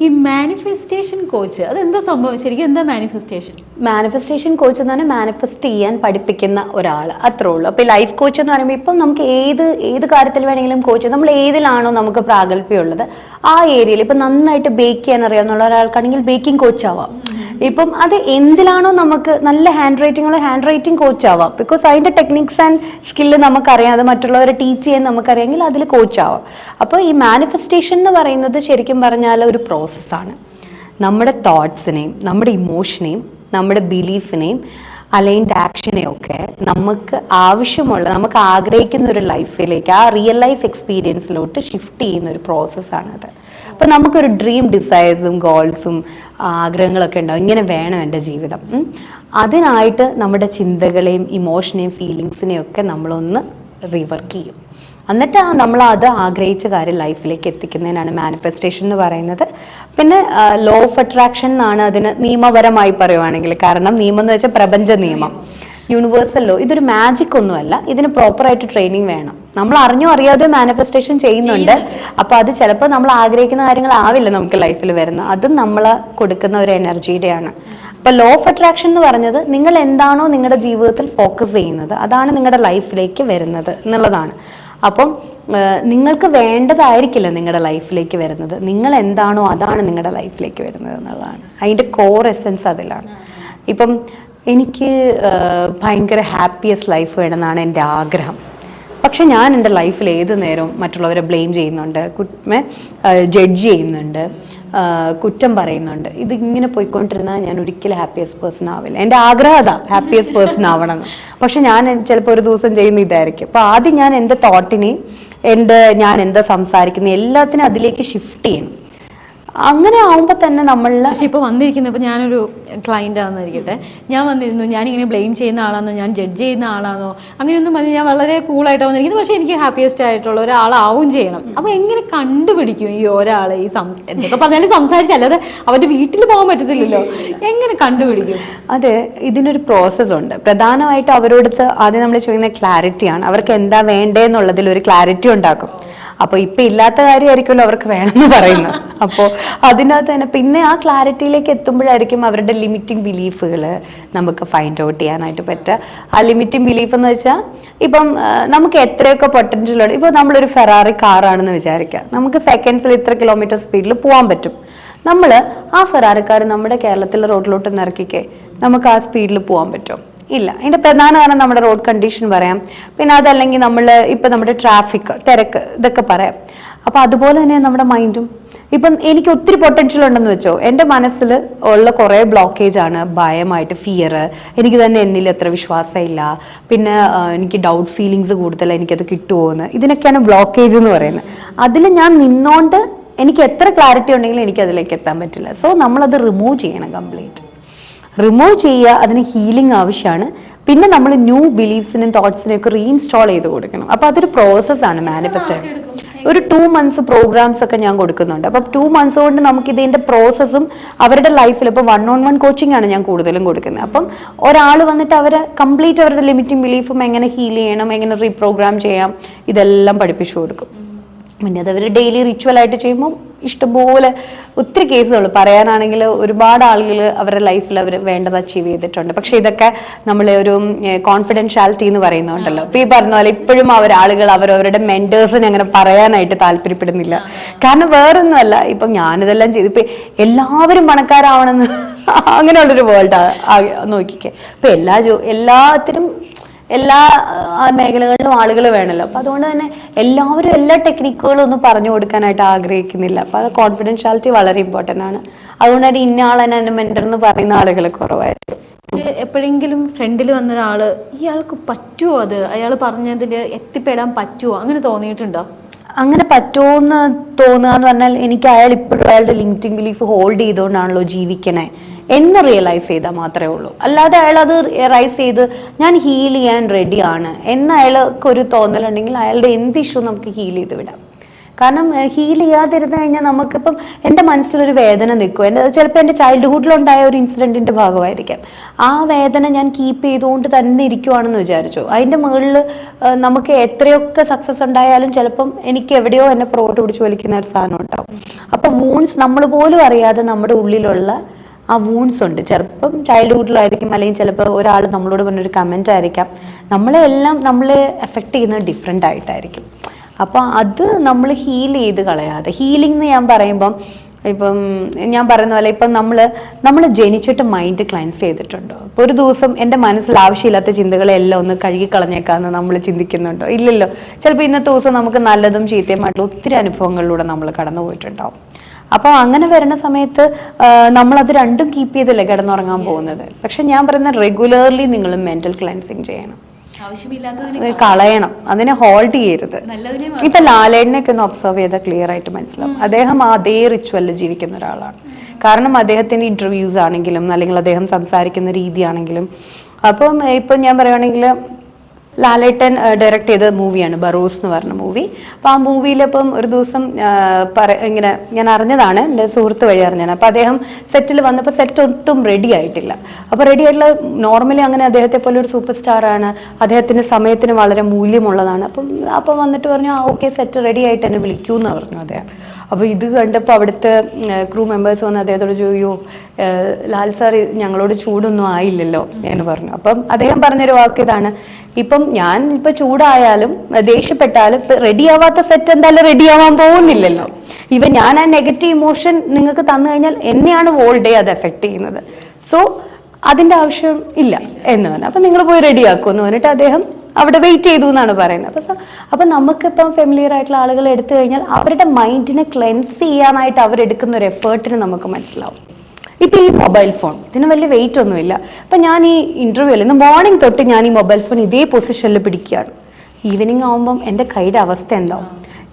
ഈ manifestation coach അതെന്താ സംഭവം, ശരിക്കും എന്താ മാനിഫെസ്റ്റേഷൻ? മാനിഫെസ്റ്റേഷൻ കോച്ച് എന്ന് പറഞ്ഞാൽ മാനിഫെസ്റ്റ് ചെയ്യാൻ പഠിപ്പിക്കുന്ന ഒരാൾ, അത്രേ ഉള്ളൂ. അപ്പോൾ ലൈഫ് കോച്ച് എന്ന് പറയുമ്പോൾ ഇപ്പം നമുക്ക് ഏത് കാര്യത്തിൽ വേണമെങ്കിലും കോച്ച്, നമ്മൾ ഏതിലാണോ നമുക്ക് പ്രാഗൽഭ്യം ഉള്ളത് ആ ഏരിയയിൽ, ഇപ്പം നന്നായിട്ട് ബേക്ക് ചെയ്യാൻ അറിയാവുന്ന ഒരാൾക്കാണെങ്കിൽ ബേക്കിംഗ് കോച്ച് ആവാം. ഇപ്പം അത് എന്തിലാണോ നമുക്ക് നല്ല ഹാൻഡ് റൈറ്റിംഗ് കോച്ച് ആവാം. ബിക്കോസ് അതിൻ്റെ ടെക്നിക്സ് ആൻഡ് സ്കില്ല് നമുക്കറിയാം, അത് മറ്റുള്ളവരെ ടീച്ച് ചെയ്യാൻ നമുക്കറിയാമെങ്കിൽ അതിൽ കോച്ച് ആവാം. അപ്പോൾ ഈ മാനിഫെസ്റ്റേഷൻ എന്ന് പറയുന്നത് ശരിക്കും പറഞ്ഞാൽ ഒരു പ്രോസസ്സാണ്. നമ്മുടെ തോട്ട്സിനെയും നമ്മുടെ ഇമോഷനെയും നമ്മുടെ ബിലീഫിനെയും അലൈൻഡ് ആക്ഷനെയും ഒക്കെ നമുക്ക് ആവശ്യമുള്ള, നമുക്ക് ആഗ്രഹിക്കുന്ന ഒരു ലൈഫിലേക്ക്, ആ റിയൽ ലൈഫ് എക്സ്പീരിയൻസിലോട്ട് ഷിഫ്റ്റ് ചെയ്യുന്ന ഒരു പ്രോസസ്സാണത്. അപ്പോൾ നമുക്കൊരു ഡ്രീം ഡിസയേഴ്സും ഗോൾസും ആഗ്രഹങ്ങളൊക്കെ ഉണ്ടാവും, ഇങ്ങനെ വേണം എൻ്റെ ജീവിതം. അതിനായിട്ട് നമ്മുടെ ചിന്തകളെയും ഇമോഷനെയും ഫീലിങ്സിനെയും ഒക്കെ നമ്മളൊന്ന് റിവർക്ക് ചെയ്യും. എന്നിട്ട് നമ്മൾ അത് ആഗ്രഹിച്ച കാര്യം ലൈഫിലേക്ക് എത്തിക്കുന്നതിനാണ് മാനിഫെസ്റ്റേഷൻ എന്ന് പറയുന്നത്. പിന്നെ ലോ ഓഫ് അട്രാക്ഷൻ എന്നാണ് അതിന് നിയമപരമായി പറയുവാണെങ്കിൽ. കാരണം നിയമം എന്ന് വെച്ചാൽ പ്രപഞ്ച നിയമം, യൂണിവേഴ്സൽ ലോ. ഇതൊരു മാജിക് ഒന്നുമല്ല, ഇതിന് പ്രോപ്പറായിട്ട് ട്രെയിനിങ് വേണം. നമ്മൾ അറിഞ്ഞോ അറിയാതെ മാനിഫെസ്റ്റേഷൻ ചെയ്യുന്നുണ്ട്. അപ്പോൾ അത് ചിലപ്പോൾ നമ്മൾ ആഗ്രഹിക്കുന്ന കാര്യങ്ങളാവില്ല നമുക്ക് ലൈഫിൽ വരുന്നത്, അത് നമ്മൾ കൊടുക്കുന്ന ഒരു എനർജിയുടെയാണ്. അപ്പോൾ ലോ ഓഫ് അട്രാക്ഷൻ എന്ന് പറഞ്ഞത് നിങ്ങൾ എന്താണോ നിങ്ങളുടെ ജീവിതത്തിൽ ഫോക്കസ് ചെയ്യുന്നത് അതാണ് നിങ്ങളുടെ ലൈഫിലേക്ക് വരുന്നത് എന്നുള്ളതാണ്. അപ്പം നിങ്ങൾക്ക് വേണ്ടതായിരിക്കില്ല നിങ്ങളുടെ ലൈഫിലേക്ക് വരുന്നത്, നിങ്ങൾ എന്താണോ അതാണ് നിങ്ങളുടെ ലൈഫിലേക്ക് വരുന്നത് എന്നുള്ളതാണ്. അതിൻ്റെ കോർ എസെൻസ് അതിലാണ്. ഇപ്പം എനിക്ക് ഭയങ്കര ഹാപ്പിയസ്റ്റ് ലൈഫ് വേണമെന്നാണ് എൻ്റെ ആഗ്രഹം. പക്ഷെ ഞാൻ എൻ്റെ ലൈഫിൽ ഏത് നേരവും മറ്റുള്ളവരെ ബ്ലെയിം ചെയ്യുന്നുണ്ട്, ജഡ്ജ് ചെയ്യുന്നുണ്ട്, കുറ്റം പറയുന്നുണ്ട്. ഇതിങ്ങനെ പോയിക്കൊണ്ടിരുന്നാൽ ഞാൻ ഒരിക്കലും ഹാപ്പിയസ്റ്റ് പേഴ്സൺ ആവില്ല. എൻ്റെ ആഗ്രഹം അതാ ഹാപ്പിയസ്റ്റ് പേഴ്സൺ ആവണമെന്ന്. പക്ഷെ ഞാൻ ചിലപ്പോൾ ഒരു ദിവസം ചെയ്യുന്ന ഇതായിരിക്കും. അപ്പോൾ ആദ്യം ഞാൻ എൻ്റെ തോട്ടിനെയും ഞാൻ എന്താ സംസാരിക്കുന്നത് എല്ലാത്തിനും അതിലേക്ക് ഷിഫ്റ്റ് ചെയ്യണം. അങ്ങനെ ആവുമ്പോൾ തന്നെ നമ്മളിൽ. പക്ഷെ ഇപ്പോൾ വന്നിരിക്കുന്നത്, ഇപ്പോൾ ഞാനൊരു ക്ലയൻ്റ് ആണെന്നിരിക്കട്ടെ, ഞാൻ വന്നിരുന്നു, ഞാനിങ്ങനെ ബ്ലെയിം ചെയ്യുന്ന ആളാണോ, ഞാൻ ജഡ്ജ് ചെയ്യുന്ന ആളാണോ, അങ്ങനെയൊന്നും മതി, ഞാൻ വളരെ കൂളായിട്ടാണ് വന്നിരിക്കുന്നത്. പക്ഷേ എനിക്ക് ഹാപ്പിയസ്റ്റ് ആയിട്ടുള്ള ഒരാളാവും ചെയ്യണം. അപ്പോൾ എങ്ങനെ കണ്ടുപിടിക്കും ഈ ഒരാളെ, ഈ എന്തൊക്കെ പറഞ്ഞാലും സംസാരിച്ചല്ലാതെ അവരുടെ വീട്ടിൽ പോകാൻ പറ്റത്തില്ലല്ലോ, എങ്ങനെ കണ്ടുപിടിക്കും? അതെ, ഇതിനൊരു പ്രോസസ്സ് ഉണ്ട്. പ്രധാനമായിട്ട് അവരോടത്ത് ആദ്യം നമ്മൾ ചോദിക്കുന്ന ക്ലാരിറ്റിയാണ്. അവർക്ക് എന്താ വേണ്ടതെന്നുള്ളതിൽ ഒരു ക്ലാരിറ്റി ഉണ്ടാക്കും. അപ്പോൾ ഇപ്പം ഇല്ലാത്ത കാര്യമായിരിക്കുമല്ലോ അവർക്ക് വേണമെന്ന് പറയുന്നത്. അപ്പോൾ അതിനകത്ത് തന്നെ പിന്നെ ആ ക്ലാരിറ്റിയിലേക്ക് എത്തുമ്പോഴായിരിക്കും അവരുടെ ലിമിറ്റിംഗ് ബിലീഫുകൾ നമുക്ക് ഫൈൻഡ് ഔട്ട് ചെയ്യാനായിട്ട് പറ്റുക. ആ ലിമിറ്റിംഗ് ബിലീഫ് എന്ന് വെച്ചാൽ ഇപ്പം നമുക്ക് എത്രയൊക്കെ പൊട്ടൻഷ്യലുണ്ട്. ഇപ്പോൾ നമ്മളൊരു ഫെറാറി കാറാണെന്ന് വിചാരിക്കുക, നമുക്ക് സെക്കൻഡ്സിൽ ഇത്ര കിലോമീറ്റർ സ്പീഡിൽ പോകാൻ പറ്റും. നമ്മൾ ആ ഫെറാറി കാർ നമ്മുടെ കേരളത്തിലെ റോഡിലോട്ട് ഇറക്കിക്കേ നമുക്ക് ആ സ്പീഡിൽ പോകാൻ പറ്റും? ഇല്ല. അതിൻ്റെ പ്രധാന കാരണം നമ്മുടെ റോഡ് കണ്ടീഷൻ പറയാം, പിന്നെ അതല്ലെങ്കിൽ ഇപ്പം നമ്മുടെ ട്രാഫിക് തിരക്ക് ഇതൊക്കെ പറയാം. അപ്പോൾ അതുപോലെ തന്നെ നമ്മുടെ മൈൻഡും. ഇപ്പം എനിക്ക് ഒത്തിരി പൊട്ടൻഷ്യൽ ഉണ്ടെന്ന് വെച്ചോ, എൻ്റെ മനസ്സിൽ ഉള്ള കുറേ ബ്ലോക്കേജ് ആണ് ഭയമായിട്ട്, ഫിയർ, എനിക്ക് തന്നെ എന്നിൽ അത്ര വിശ്വാസമില്ല, പിന്നെ എനിക്ക് ഡൗട്ട് ഫീലിങ്സ് കൂടുതൽ, എനിക്കത് കിട്ടുമോ എന്ന്, ഇതിനൊക്കെയാണ് ബ്ലോക്കേജ് എന്ന് പറയുന്നത്. അതിൽ ഞാൻ നിന്നോണ്ട് എനിക്ക് എത്ര ക്ലാരിറ്റി ഉണ്ടെങ്കിലും എനിക്ക് അതിലേക്ക് എത്താൻ പറ്റില്ല. സോ നമ്മളത് റിമൂവ് ചെയ്യണം, കംപ്ലീറ്റ് റിമൂവ് ചെയ്യുക. അതിന് ഹീലിംഗ് ആവശ്യമാണ്. പിന്നെ നമ്മൾ ന്യൂ ബിലീഫ്സിനും തോട്ട്സിനും ഒക്കെ റീഇൻസ്റ്റാൾ ചെയ്ത് കൊടുക്കണം. അപ്പോൾ അതൊരു പ്രോസസ്സാണ് മാനിഫെസ്റ്റേഷൻ. ഒരു 2 months പ്രോഗ്രാംസ് ഒക്കെ ഞാൻ കൊടുക്കുന്നുണ്ട്. അപ്പം 2 months കൊണ്ട് നമുക്ക് ഇതിൻ്റെ പ്രോസസ്സും അവരുടെ ലൈഫിൽ ഇപ്പോൾ 1-on-1 കോച്ചിങ് ആണ് ഞാൻ കൂടുതലും കൊടുക്കുന്നത്. അപ്പം ഒരാൾ വന്നിട്ട് അവരെ കംപ്ലീറ്റ് അവരുടെ ലിമിറ്റിംഗ് ബിലീഫും എങ്ങനെ ഹീൽ ചെയ്യണം, എങ്ങനെ റീപ്രോഗ്രാം ചെയ്യാം, ഇതെല്ലാം പഠിപ്പിച്ചു കൊടുക്കും. പിന്നെ അത് അവർ ഡെയിലി റിച്വലായിട്ട് ചെയ്യുമ്പോൾ ഇഷ്ടംപോലെ ഒത്തിരി കേസുകൾ പറയാനാണെങ്കിൽ ഒരുപാട് ആളുകൾ അവരുടെ ലൈഫിൽ അവർ വേണ്ടത് അച്ചീവ് ചെയ്തിട്ടുണ്ട്. പക്ഷെ ഇതൊക്കെ നമ്മൾ ഒരു കോൺഫിഡൻഷ്യാലിറ്റി എന്ന് പറയുന്നുണ്ടല്ലോ. ഇപ്പം ഈ പറഞ്ഞ പോലെ ഇപ്പോഴും ആളുകൾ അവരവരുടെ മെന്റേഴ്സിനെ അങ്ങനെ പറയാനായിട്ട് താല്പര്യപ്പെടുന്നില്ല. കാരണം വേറൊന്നുമല്ല, ഇപ്പം ഞാനിതെല്ലാം ചെയ്തു, ഇപ്പം എല്ലാവരും പണക്കാരാവണമെന്ന് അങ്ങനെയുള്ളൊരു വേൾഡ് നോക്കിക്കേ. ഇപ്പം എല്ലാത്തിനും എല്ലാ മേഖലകളിലും ആളുകൾ വേണമല്ലോ. അപ്പം അതുകൊണ്ട് തന്നെ എല്ലാവരും എല്ലാ ടെക്നിക്കുകളും ഒന്നും പറഞ്ഞു കൊടുക്കാനായിട്ട് ആഗ്രഹിക്കുന്നില്ല. അപ്പം അത് കോൺഫിഡൻഷ്യാലിറ്റി വളരെ ഇമ്പോർട്ടൻ്റ് ആണ്. അതുകൊണ്ട് തന്നെ ഇന്ന ആളെന്നെ എൻ്റെ മെന്റർ എന്ന് പറയുന്ന ആളുകൾ കുറവായിരിക്കും. എപ്പോഴെങ്കിലും ഫ്രണ്ടിൽ വന്നൊരാൾ ഇയാൾക്ക് പറ്റുമോ, അത് അയാൾ പറഞ്ഞതിൽ എത്തിപ്പെടാൻ പറ്റുമോ, അങ്ങനെ തോന്നിയിട്ടുണ്ടോ? അങ്ങനെ പറ്റുമോയെന്ന് തോന്നുക എന്ന് പറഞ്ഞാൽ എനിക്ക് അയാൾ ഇപ്പോഴും അയാളുടെ ലിമിറ്റിംഗ് ബിലീഫ് ഹോൾഡ് ചെയ്തുകൊണ്ടാണല്ലോ ജീവിക്കണേ എന്ന് റിയലൈസ് ചെയ്താൽ മാത്രമേ ഉള്ളൂ. അല്ലാതെ അയാൾ അത് റൈസ് ചെയ്ത് ഞാൻ ഹീൽ ചെയ്യാൻ റെഡിയാണ് എന്ന് അയാൾക്ക് ഒരു തോന്നലുണ്ടെങ്കിൽ അയാളുടെ എന്ത് ഇഷ്യൂ നമുക്ക് ഹീൽ ചെയ്ത് വിടാം. കാരണം ഹീൽ ചെയ്യാതിരുന്നു കഴിഞ്ഞാൽ നമുക്കിപ്പം എൻ്റെ മനസ്സിലൊരു വേദന നിൽക്കും. എൻ്റെ ചിലപ്പോൾ എൻ്റെ ചൈൽഡ്ഹുഡിലുണ്ടായ ഒരു ഇൻസിഡൻറ്റിൻ്റെ ഭാഗമായിരിക്കാം. ആ വേദന ഞാൻ കീപ്പ് ചെയ്തുകൊണ്ട് തന്നെ ഇരിക്കുവാണെന്ന് വിചാരിച്ചു. അതിൻ്റെ മുകളിൽ നമുക്ക് എത്രയൊക്കെ സക്സസ് ഉണ്ടായാലും ചിലപ്പം എനിക്ക് എവിടെയോ എന്നെ പുറകോട്ട് പിടിച്ച് വലിക്കുന്ന ഒരു സാധനം ഉണ്ടാവും. അപ്പം വൂൺസ് നമ്മൾ പോലും അറിയാതെ നമ്മുടെ ഉള്ളിലുള്ള ആ വൂൺസ് ഉണ്ട്. ചിലപ്പം ചൈൽഡ്ഹുഡിലായിരിക്കും, അല്ലെങ്കിൽ ചിലപ്പോൾ ഒരാൾ നമ്മളോട് പറഞ്ഞൊരു കമൻ്റ് ആയിരിക്കാം. നമ്മളെ എഫക്റ്റ് ചെയ്യുന്നത് ഡിഫറെൻ്റ് ആയിട്ടായിരിക്കും. അപ്പം അത് നമ്മൾ ഹീൽ ചെയ്ത് കളയാതെ, ഹീലിംഗ് എന്ന് ഞാൻ പറയുമ്പം ഇപ്പം ഞാൻ പറയുന്ന പോലെ ഇപ്പം നമ്മൾ ജനിച്ചിട്ട് മൈൻഡ് ക്ലൻസ് ചെയ്തിട്ടുണ്ടോ? ഇപ്പോൾ ഒരു ദിവസം എൻ്റെ മനസ്സിൽ ആവശ്യമില്ലാത്ത ചിന്തകളെല്ലാം ഒന്ന് കഴുകി കളഞ്ഞേക്കാമെന്ന് നമ്മൾ ചിന്തിക്കുന്നുണ്ടോ? ഇല്ലല്ലോ. ചിലപ്പോൾ ഇന്നത്തെ ദിവസം നമുക്ക് നല്ലതും ചീത്തയുമായിട്ടുള്ള ഒത്തിരി അനുഭവങ്ങളിലൂടെ നമ്മൾ കടന്നു പോയിട്ടുണ്ടാവും. അപ്പോൾ അങ്ങനെ വരുന്ന സമയത്ത് നമ്മളത് രണ്ടും കീപ്പ് ചെയ്തല്ലേ കിടന്നുറങ്ങാൻ പോകുന്നത്. പക്ഷെ ഞാൻ പറയുന്നത് റെഗുലർലി നിങ്ങൾ മെന്റൽ ക്ലെൻസിങ് ചെയ്യണം, കളയണം, അതിനെ ഹോൾഡ് ചെയ്യരുത്. ഇപ്പൊ ലാലേട്ടനെയൊക്കെ ഒന്ന് ഒബ്സർവ് ചെയ്താൽ ക്ലിയർ ആയിട്ട് മനസ്സിലാവും. അദ്ദേഹം അതേ റിച്വലിൽ ജീവിക്കുന്ന ഒരാളാണ്. കാരണം അദ്ദേഹത്തിന്റെ ഇന്റർവ്യൂസ് ആണെങ്കിലും അല്ലെങ്കിൽ അദ്ദേഹം സംസാരിക്കുന്ന രീതിയാണെങ്കിലും. അപ്പം ഇപ്പം ഞാൻ പറയുകയാണെങ്കിൽ ലാലേട്ടൻ ഡയറക്റ്റ് ചെയ്ത മൂവിയാണ് ബറോസ് എന്ന് പറഞ്ഞ മൂവി. അപ്പോൾ ആ മൂവിയിലിപ്പം ഒരു ദിവസം ഇങ്ങനെ ഞാൻ അറിഞ്ഞതാണ്, എൻ്റെ സുഹൃത്ത് വഴി അറിഞ്ഞാണ്. അപ്പോൾ അദ്ദേഹം സെറ്റിൽ വന്നപ്പോൾ സെറ്റ് ഒട്ടും റെഡി ആയിട്ടില്ല. അപ്പോൾ റെഡി ആയിട്ടുള്ള നോർമലി അങ്ങനെ അദ്ദേഹത്തെ പോലെ ഒരു സൂപ്പർ സ്റ്റാറാണ്, അദ്ദേഹത്തിൻ്റെ സമയത്തിന് വളരെ മൂല്യമുള്ളതാണ്. അപ്പം വന്നിട്ട് പറഞ്ഞു ഓക്കെ സെറ്റ് റെഡി ആയിട്ട് എന്നെ വിളിക്കൂ എന്ന് പറഞ്ഞു അദ്ദേഹം. അപ്പോൾ ഇത് കണ്ടപ്പോൾ അവിടുത്തെ ക്രൂ മെമ്പേഴ്സ് വന്ന് അദ്ദേഹത്തോട് ചോദിയോ ലാൽ സാർ ഞങ്ങളോട് ചൂടൊന്നും ആയില്ലല്ലോ എന്ന് പറഞ്ഞു. അപ്പം അദ്ദേഹം പറഞ്ഞൊരു വാക്ക് ഇതാണ്, ഇപ്പം ഞാൻ ഇപ്പൊ ചൂടായാലും ദേഷ്യപ്പെട്ടാലും റെഡി ആവാത്ത സെറ്റ് എന്തായാലും റെഡി ആവാൻ പോകുന്നില്ലല്ലോ. ഇവൻ ഞാൻ ആ നെഗറ്റീവ് ഇമോഷൻ നിങ്ങൾക്ക് തന്നു കഴിഞ്ഞാൽ എന്നെയാണ് ഹോൾ ഡേ അത് എഫക്ട് ചെയ്യുന്നത്. സോ അതിന്റെ ആവശ്യം ഇല്ല എന്ന് പറഞ്ഞു. അപ്പൊ നിങ്ങൾ പോയി റെഡി ആക്കുമെന്ന് പറഞ്ഞിട്ട് അദ്ദേഹം അവിടെ വെയിറ്റ് ചെയ്തു എന്നാണ് പറയുന്നത്. അപ്പൊ നമുക്കിപ്പം ഫെമിലിയർ ആയിട്ടുള്ള ആളുകളെ എടുത്തു കഴിഞ്ഞാൽ അവരുടെ മൈൻഡിനെ ക്ലെൻസ് ചെയ്യാനായിട്ട് അവരെടുക്കുന്ന ഒരു എഫേർട്ടിന് നമുക്ക് മനസ്സിലാവും. ഇപ്പൊ ഈ മൊബൈൽ ഫോൺ ഇതിന് വലിയ വെയിറ്റ് ഒന്നുമില്ല. ഇപ്പൊ ഞാൻ ഈ ഇന്റർവ്യൂവിൽ ഇന്ന് മോർണിംഗ് തൊട്ട് ഞാൻ ഈ മൊബൈൽ ഫോൺ ഇതേ പൊസിഷനിൽ പിടിക്കുകയാണ്. ഈവനിങ് ആകുമ്പം എൻ്റെ കൈയുടെ അവസ്ഥ എന്താവും?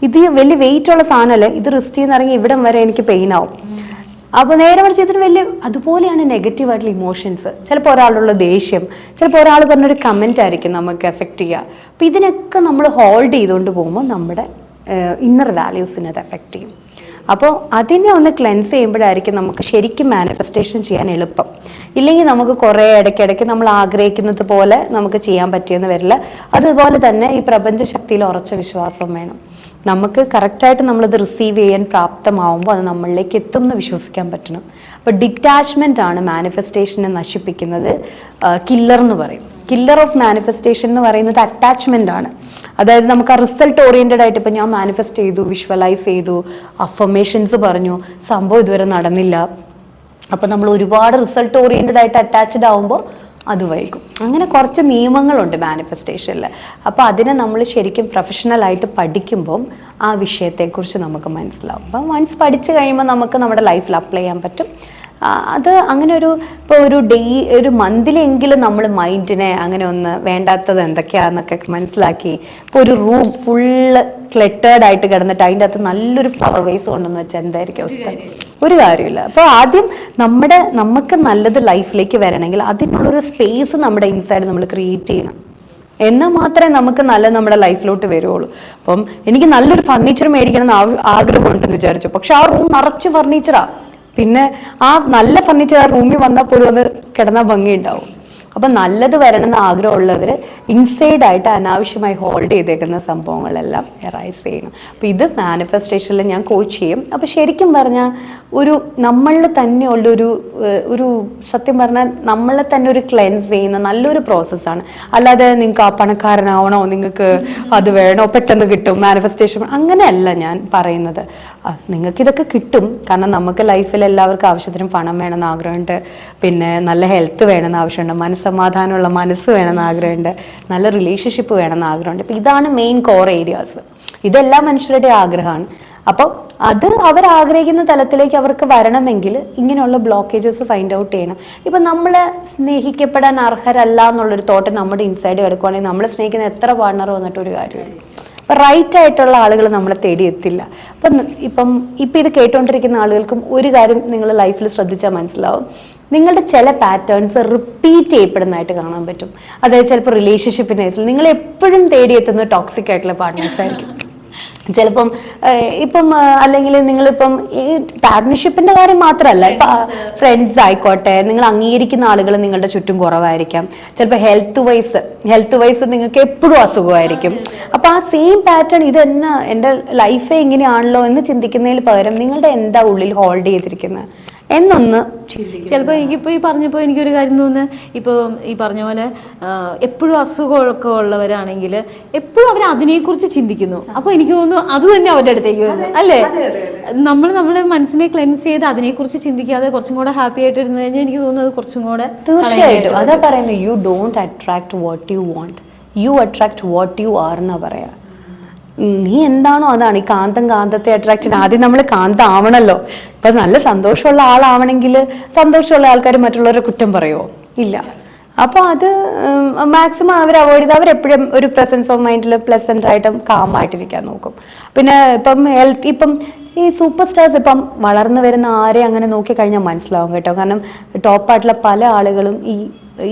ഇത് വലിയ വെയിറ്റ് ഉള്ള സാധനമല്ലേ, ഇത് റിസ്റ്റ് ചെയ്യുന്ന ഇറങ്ങി ഇവിടം വരെ എനിക്ക് പെയിൻ ആവും. അപ്പോൾ നേരെ മറിച്ച് ഇതിന് വലിയ അതുപോലെയാണ് നെഗറ്റീവായിട്ടുള്ള ഇമോഷൻസ്. ചിലപ്പോൾ ഒരാളുള്ള ദേഷ്യം, ചിലപ്പോൾ ഒരാൾ പറഞ്ഞൊരു കമൻ്റ് ആയിരിക്കും നമുക്ക് എഫക്റ്റ് ചെയ്യുക. അപ്പോൾ ഇതിനൊക്കെ നമ്മൾ ഹോൾഡ് ചെയ്തുകൊണ്ട് പോകുമ്പോൾ നമ്മുടെ ഇന്നർ വാല്യൂസിനെ അത് എഫക്റ്റ് ചെയ്യും. അപ്പോൾ അതിനെ ഒന്ന് ക്ലെൻസ് ചെയ്യുമ്പോഴായിരിക്കും നമുക്ക് ശരിക്കും മാനിഫെസ്റ്റേഷൻ ചെയ്യാൻ എളുപ്പം. ഇല്ലെങ്കിൽ നമുക്ക് കുറേ ഇടയ്ക്കിടയ്ക്ക് നമ്മൾ ആഗ്രഹിക്കുന്നത് പോലെ നമുക്ക് ചെയ്യാൻ പറ്റിയെന്ന് വരില്ല. അതുപോലെ തന്നെ ഈ പ്രപഞ്ച ശക്തിയിൽ ഉറച്ച വിശ്വാസം വേണം. നമുക്ക് കറക്റ്റായിട്ട് നമ്മളത് റിസീവ് ചെയ്യാൻ പ്രാപ്തമാവുമ്പോൾ അത് നമ്മളിലേക്ക് എത്തും എന്ന് വിശ്വസിക്കാൻ പറ്റണം. അപ്പോൾ ഡിറ്റാച്ച്മെൻ്റ് ആണ് മാനിഫെസ്റ്റേഷനെ നശിപ്പിക്കുന്നത്. കില്ലർ എന്ന് പറയും. കില്ലർ ഓഫ് മാനിഫെസ്റ്റേഷൻ എന്ന് പറയുന്നത് അറ്റാച്ച്മെൻ്റ് ആണ്. അതായത് നമുക്ക് ആ റിസൾട്ട് ഓറിയൻറ്റഡ് ആയിട്ട് ഇപ്പം ഞാൻ മാനിഫെസ്റ്റ് ചെയ്തു, വിഷ്വലൈസ് ചെയ്തു, അഫർമേഷൻസ് പറഞ്ഞു, സംഭവം ഇതുവരെ നടന്നില്ല. അപ്പം നമ്മൾ ഒരുപാട് റിസൾട്ട് ഓറിയൻറ്റഡ് ആയിട്ട് അറ്റാച്ച്ഡ് ആവുമ്പോൾ അത് വൈകും. അങ്ങനെ കുറച്ച് നിയമങ്ങളുണ്ട് മാനിഫെസ്റ്റേഷനിൽ. അപ്പോൾ അതിനെ നമ്മൾ ശരിക്കും പ്രൊഫഷണലായിട്ട് പഠിക്കുമ്പം ആ വിഷയത്തെക്കുറിച്ച് നമുക്ക് മനസ്സിലാവും. അപ്പം വൺസ് പഠിച്ചു കഴിയുമ്പോൾ നമുക്ക് നമ്മുടെ ലൈഫിൽ അപ്ലൈ ചെയ്യാൻ പറ്റും. അത് അങ്ങനെ ഇപ്പോൾ ഒരു മന്തിലെങ്കിലും നമ്മൾ മൈൻഡിനെ അങ്ങനെ ഒന്ന് വേണ്ടാത്തത് എന്തൊക്കെയാണെന്നൊക്കെ മനസ്സിലാക്കി. ഇപ്പോൾ ഒരു റൂം ഫുള്ള് ക്ലെറ്റേർഡ് ആയിട്ട് കിടന്നിട്ട് അതിൻ്റെ അകത്ത് നല്ലൊരു ഫ്ലവർ വേസ് കൊണ്ടെന്ന് വെച്ചാൽ എന്തായിരിക്കും അവസ്ഥ? ഒരു കാര്യമില്ല. അപ്പോൾ ആദ്യം നമുക്ക് നല്ലത് ലൈഫിലേക്ക് വരണമെങ്കിൽ അതിനുള്ളൊരു സ്പേസ് നമ്മുടെ ഇൻസൈഡ് നമ്മൾ ക്രിയേറ്റ് ചെയ്യണം. എന്നാൽ മാത്രമേ നമുക്ക് നമ്മുടെ ലൈഫിലോട്ട് വരുള്ളൂ. അപ്പം എനിക്ക് നല്ലൊരു ഫർണിച്ചർ മേടിക്കണം എന്ന് ആഗ്രഹമുണ്ടെന്ന് വിചാരിച്ചു, പക്ഷെ ആ റൂം നിറച്ച് ഫർണിച്ചറാ. പിന്നെ ആ നല്ല ഫർണിച്ചർ ആ റൂമിൽ വന്നാൽ പോലും അത് കിടന്നാൽ ഭംഗിയുണ്ടാവും. അപ്പം നല്ലത് വരണമെന്ന് ആഗ്രഹമുള്ളവർ ഇൻസൈഡ് ആയിട്ട് അനാവശ്യമായി ഹോൾഡ് ചെയ്തേക്കുന്ന സംഭവങ്ങളെല്ലാം എറൈസ് ചെയ്യണം. അപ്പം ഇത് മാനിഫെസ്റ്റേഷനിൽ ഞാൻ കോച്ച് ചെയ്യും. അപ്പം ശരിക്കും പറഞ്ഞാൽ നമ്മളിൽ തന്നെ ഒരു സത്യം പറഞ്ഞാൽ നമ്മളെ തന്നെ ഒരു ക്ലെൻസ് ചെയ്യുന്ന നല്ലൊരു പ്രോസസ്സാണ്. അല്ലാതെ നിങ്ങൾക്ക് ആ പണക്കാരനാവണോ, നിങ്ങൾക്ക് അത് വേണോ, പെട്ടെന്ന് കിട്ടും മാനിഫെസ്റ്റേഷൻ, അങ്ങനെയല്ല ഞാൻ പറയുന്നത്. നിങ്ങൾക്കിതൊക്കെ കിട്ടും. കാരണം നമുക്ക് ലൈഫിൽ എല്ലാവർക്കും ആവശ്യത്തിനും പണം വേണമെന്ന് ആഗ്രഹമുണ്ട്, പിന്നെ നല്ല ഹെൽത്ത് വേണമെന്ന് ആവശ്യമുണ്ട്, മനസ്സമാധാനമുള്ള മനസ്സ് വേണമെന്ന് ആഗ്രഹമുണ്ട്, നല്ല റിലേഷൻഷിപ്പ് വേണമെന്ന് ആഗ്രഹമുണ്ട്. അപ്പം ഇതാണ് മെയിൻ കോർ ഏരിയാസ്. ഇതെല്ലാ മനുഷ്യരുടെ ആഗ്രഹമാണ്. അപ്പോൾ അത് അവരാഗ്രഹിക്കുന്ന തലത്തിലേക്ക് അവർക്ക് വരണമെങ്കിൽ ഇങ്ങനെയുള്ള ബ്ലോക്കേജസ് ഫൈൻഡ് ഔട്ട് ചെയ്യണം. ഇപ്പം നമ്മളെ സ്നേഹിക്കപ്പെടാൻ അർഹരല്ല എന്നുള്ളൊരു തോട്ട് നമ്മുടെ ഇൻസൈഡ് കിടക്കുവാണെങ്കിൽ നമ്മളെ സ്നേഹിക്കുന്ന എത്ര പാർട്ണർ വന്നിട്ടൊരു കാര്യമില്ല. അപ്പം റൈറ്റ് ആയിട്ടുള്ള ആളുകൾ നമ്മളെ തേടി എത്തില്ല. ഇപ്പം ഇത് കേട്ടുകൊണ്ടിരിക്കുന്ന ആളുകൾക്കും ഒരു കാര്യം നിങ്ങൾ ലൈഫിൽ ശ്രദ്ധിച്ചാൽ മനസ്സിലാവും. നിങ്ങളുടെ ചില പാറ്റേൺസ് റിപ്പീറ്റ് ചെയ്യപ്പെടുന്നതായിട്ട് കാണാൻ പറ്റും. അതായത് ചിലപ്പോൾ റിലേഷൻഷിപ്പിൻ്റെ നിങ്ങൾ എപ്പോഴും തേടിയെത്തുന്ന ടോക്സിക് ആയിട്ടുള്ള പാർട്ട്നേഴ്സ് ആയിരിക്കും. ചിലപ്പം ഇപ്പം അല്ലെങ്കിൽ നിങ്ങളിപ്പം ഈ പാർട്ട്ണർഷിപ്പിന്റെ കാര്യം മാത്രമല്ല, ഇപ്പൊ ഫ്രണ്ട്സ് ആയിക്കോട്ടെ, നിങ്ങൾ അംഗീകരിക്കുന്ന ആളുകൾ നിങ്ങളുടെ ചുറ്റും കുറവായിരിക്കാം. ചിലപ്പോൾ ഹെൽത്ത് വൈസ് നിങ്ങൾക്ക് എപ്പോഴും അസുഖമായിരിക്കും. അപ്പൊ ആ സെയിം പാറ്റേൺ ഇത് തന്നെ എൻ്റെ ലൈഫേ ഇങ്ങനെയാണല്ലോ എന്ന് ചിന്തിക്കുന്നതിൽ പകരം നിങ്ങളുടെ എന്താ ഉള്ളിൽ ഹോൾഡ് ചെയ്തിരിക്കുന്നത് എന്നൊന്ന് ചിലപ്പോൾ എനിക്കിപ്പോൾ ഈ പറഞ്ഞപ്പോൾ എനിക്കൊരു കാര്യം തോന്നുന്നത്, ഇപ്പോൾ ഈ പറഞ്ഞ പോലെ എപ്പോഴും അസുഖമൊക്കെ ഉള്ളവരാണെങ്കിൽ എപ്പോഴും അവർ അതിനെക്കുറിച്ച് ചിന്തിക്കുന്നു. അപ്പോൾ എനിക്ക് തോന്നുന്നു അത് തന്നെ അവരുടെ അടുത്തേക്ക് വരുന്നു അല്ലേ. നമ്മൾ നമ്മുടെ മനസ്സിനെ ക്ലെൻസ് ചെയ്ത് അതിനെക്കുറിച്ച് ചിന്തിക്കാതെ കുറച്ചും കൂടെ ഹാപ്പി ആയിട്ട് ഇരുന്ന് കഴിഞ്ഞാൽ എനിക്ക് തോന്നുന്നത് കുറച്ചും കൂടെ. തീർച്ചയായിട്ടും അതാ പറയുന്നത്, you don't attract what you want, you attract what you are എന്നാ പറയാ. നീ എന്താണോ അതാണ്. ഈ കാന്തത്തെ അട്രാക്ട് ചെയ്യണം. ആദ്യം നമ്മൾ കാന്തം ആവണല്ലോ. ഇപ്പൊ നല്ല സന്തോഷമുള്ള ആളാവണമെങ്കിൽ സന്തോഷമുള്ള ആൾക്കാർ മറ്റുള്ളവരെ കുറ്റം പറയുമോ? ഇല്ല. അപ്പൊ അത് മാക്സിമം അവർ അവോയ്ഡ് ചെയ്ത് അവരെപ്പോഴും ഒരു പ്രസൻസ് ഓഫ് മൈൻഡിൽ പ്ലസന്റ് ആയിട്ടും കാം ആയിട്ടിരിക്കാൻ നോക്കും. പിന്നെ ഇപ്പം ഈ സൂപ്പർ സ്റ്റാർസ് ഇപ്പം വളർന്നു വരുന്ന ആരെ അങ്ങനെ നോക്കിക്കഴിഞ്ഞാൽ മനസ്സിലാവും കേട്ടോ. കാരണം ടോപ്പായിട്ടുള്ള പല ആളുകളും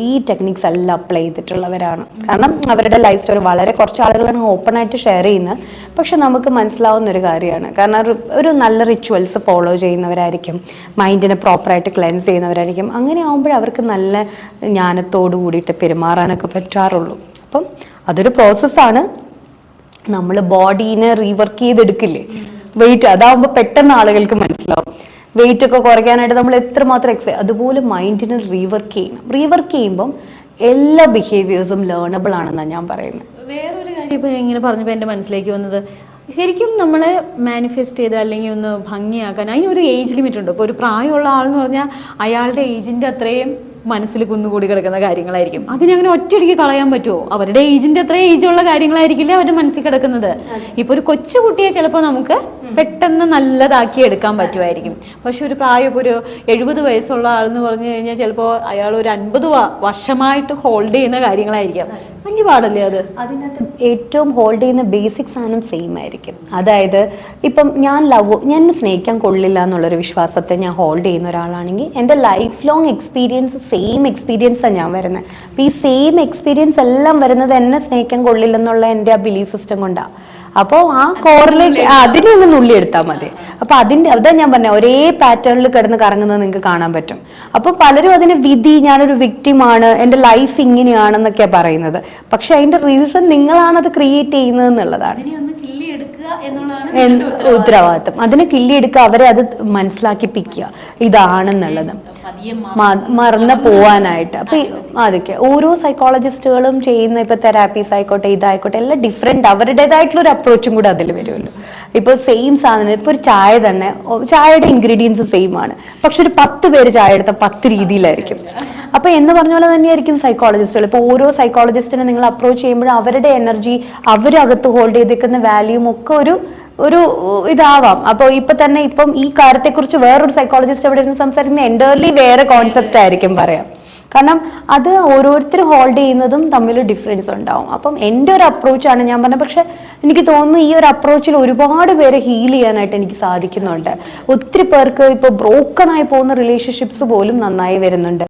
ഈ ടെക്നിക്സ് എല്ലാം അപ്ലൈ ചെയ്തിട്ടുള്ളവരാണ്. കാരണം അവരുടെ ലൈഫ് സ്റ്റോറി വളരെ കുറച്ച് ആളുകളാണ് ഓപ്പൺ ആയിട്ട് ഷെയർ ചെയ്യുന്നത്. പക്ഷെ നമുക്ക് മനസ്സിലാവുന്ന ഒരു കാര്യമാണ്. കാരണം ഒരു നല്ല റിച്വൽസ് ഫോളോ ചെയ്യുന്നവരായിരിക്കും, മൈൻഡിനെ പ്രോപ്പറായിട്ട് ക്ലെൻസ് ചെയ്യുന്നവരായിരിക്കും. അങ്ങനെ ആകുമ്പോഴേ അവർക്ക് നല്ല ജ്ഞാനത്തോടു കൂടിയിട്ട് പെരുമാറാനൊക്കെ പറ്റാറുള്ളൂ. അപ്പം അതൊരു പ്രോസസ്സാണ്. നമ്മൾ ബോഡീനെ റീവർക്ക് ചെയ്തെടുക്കില്ലേ, വെയിറ്റ്, അതാവുമ്പോൾ പെട്ടെന്ന് ആളുകൾക്ക് മനസ്സിലാവും. വെയിറ്റ് ഒക്കെ കുറയ്ക്കാനായിട്ട് നമ്മൾ എത്രമാത്രം അതുപോലെ മൈൻഡിനെ റീവർക്ക് ചെയ്യുമ്പം എല്ലാ ബിഹേവിയേഴ്സും ലേണബിൾ ആണെന്നാണ് ഞാൻ പറയുന്നത്. വേറൊരു കാര്യം ഇപ്പോൾ ഇങ്ങനെ പറഞ്ഞപ്പോൾ എൻ്റെ മനസ്സിലേക്ക് വന്നത്, ശരിക്കും നമ്മളെ മാനിഫെസ്റ്റ് ചെയ്ത് അല്ലെങ്കിൽ ഒന്ന് ഭംഗിയാക്കാൻ അതിനൊരു ഏജ് ലിമിറ്റ് ഉണ്ട്. ഇപ്പോൾ ഒരു പ്രായമുള്ള ആളെന്ന് പറഞ്ഞാൽ അയാളുടെ ഏജിൻ്റെ അത്രയും മനസ്സിൽ കുന്നുകൂടി കിടക്കുന്ന കാര്യങ്ങളായിരിക്കും. അതിനങ്ങനെ ഒറ്റയടിക്ക് കളയാൻ പറ്റുമോ? അവരുടെ ഏജിന്റെ അത്ര ഏജുള്ള കാര്യങ്ങളായിരിക്കില്ലേ അവരുടെ മനസ്സിൽ കിടക്കുന്നത്. ഇപ്പൊ ഒരു കൊച്ചുകുട്ടിയെ ചിലപ്പോൾ നമുക്ക് പെട്ടെന്ന് നല്ലതാക്കി എടുക്കാൻ പറ്റുമായിരിക്കും. പക്ഷെ ഒരു പ്രായം ഇപ്പോൾ ഒരു 70 വയസ്സുള്ള ആളെന്ന് പറഞ്ഞു കഴിഞ്ഞാൽ ചിലപ്പോൾ അയാൾ ഒരു 50 വർഷമായിട്ട് ഹോൾഡ് ചെയ്യുന്ന കാര്യങ്ങളായിരിക്കാം. ഭംഗി പാടല്ലേ അത്? അതിനകത്ത് ഏറ്റവും ഹോൾഡ് ചെയ്യുന്ന ബേസിക് സാധനം സെയിം ആയിരിക്കും. അതായത് ഇപ്പം ഞാൻ സ്നേഹിക്കാൻ കൊള്ളില്ല എന്നുള്ളൊരു വിശ്വാസത്തെ ഞാൻ ഹോൾഡ് ചെയ്യുന്ന ഒരാളാണെങ്കിൽ എൻ്റെ ലൈഫ് ലോങ് എക്സ്പീരിയൻസ് സെയിം എക്സ്പീരിയൻസാണ് ഞാൻ വരുന്നത്. അപ്പോൾ ഈ സെയിം എക്സ്പീരിയൻസ് എല്ലാം വരുന്നത് എന്നെ സ്നേഹിക്കാൻ കൊള്ളില്ലെന്നുള്ള എൻ്റെ ആ ബിലീഫ് സിസ്റ്റം കൊണ്ടാണ്. അപ്പോൾ ആ കോറിലേക്ക് അതിനെ ഒന്ന് നുള്ളിയെടുത്താൽ മതി. അപ്പൊ അതാ ഞാൻ പറഞ്ഞ ഒരേ പാറ്റേണിൽ കിടന്ന് കറങ്ങുന്നത് നിങ്ങൾക്ക് കാണാൻ പറ്റും. അപ്പൊ പലരും അതിന് വിധി, ഞാനൊരു വിക്ടിമാണ്, എൻ്റെ ലൈഫ് ഇങ്ങനെയാണെന്നൊക്കെയാണ് പറയുന്നത്. പക്ഷെ അതിന്റെ റീസൺ നിങ്ങളാണത് ക്രിയേറ്റ് ചെയ്യുന്നത് എന്നുള്ളതാണ് ഉത്തരവാദിത്വം. അതിനെ കിള്ളിയെടുക്കുക, അവരെ അത് മനസ്സിലാക്കിപ്പിക്കുക ഇതാണെന്നുള്ളത്, മറന്നു പോവാനായിട്ട്. അപ്പൊ അതൊക്കെ ഓരോ സൈക്കോളജിസ്റ്റുകളും ചെയ്യുന്ന ഇപ്പൊ തെറാപ്പീസ് ആയിക്കോട്ടെ ഇതായിക്കോട്ടെ എല്ലാം ഡിഫറെന്റ്, അവരുടേതായിട്ടുള്ള ഒരു അപ്രോച്ചും കൂടെ അതിൽ വരുമല്ലോ. ഇപ്പൊ സെയിം സാധനം, ഇപ്പൊ ഒരു ചായ തന്നെ, ചായയുടെ ഇൻഗ്രീഡിയൻസ് സെയിം ആണ്, പക്ഷെ ഒരു 10 പേര് ചായ എടുത്ത 10 രീതിയിലായിരിക്കും. അപ്പൊ എന്ന് പറഞ്ഞ പോലെ തന്നെയായിരിക്കും സൈക്കോളജിസ്റ്റുകൾ. ഇപ്പൊ ഓരോ സൈക്കോളജിസ്റ്റിനെ നിങ്ങൾ അപ്രോച്ച് ചെയ്യുമ്പോഴും അവരുടെ എനർജി, അവരകത്ത് ഹോൾഡ് ചെയ്തിരിക്കുന്ന വാല്യൂം ഒക്കെ ഒരു ഇതാവാം. അപ്പോൾ ഇപ്പം ഈ കാര്യത്തെക്കുറിച്ച് വേറൊരു സൈക്കോളജിസ്റ്റ് അവിടെ ഇരുന്ന് സംസാരിക്കുന്ന എൻറ്റയർലി വേറെ കോൺസെപ്റ്റ് ആയിരിക്കും പറയാം. കാരണം അത് ഓരോരുത്തരും ഹോൾഡ് ചെയ്യുന്നതും തമ്മിൽ ഡിഫറൻസ് ഉണ്ടാവും. അപ്പം എൻ്റെ ഒരു അപ്രോച്ചാണ് ഞാൻ പറഞ്ഞത്. പക്ഷെ എനിക്ക് തോന്നുന്നു ഈ ഒരു അപ്രോച്ചിൽ ഒരുപാട് പേരെ ഹീൽ ചെയ്യാനായിട്ട് എനിക്ക് സാധിക്കുന്നുണ്ട്. ഒത്തിരി പേർക്ക് ഇപ്പോൾ ബ്രോക്കൺ ആയി പോകുന്ന റിലേഷൻഷിപ്സ് പോലും നന്നായി വരുന്നുണ്ട്.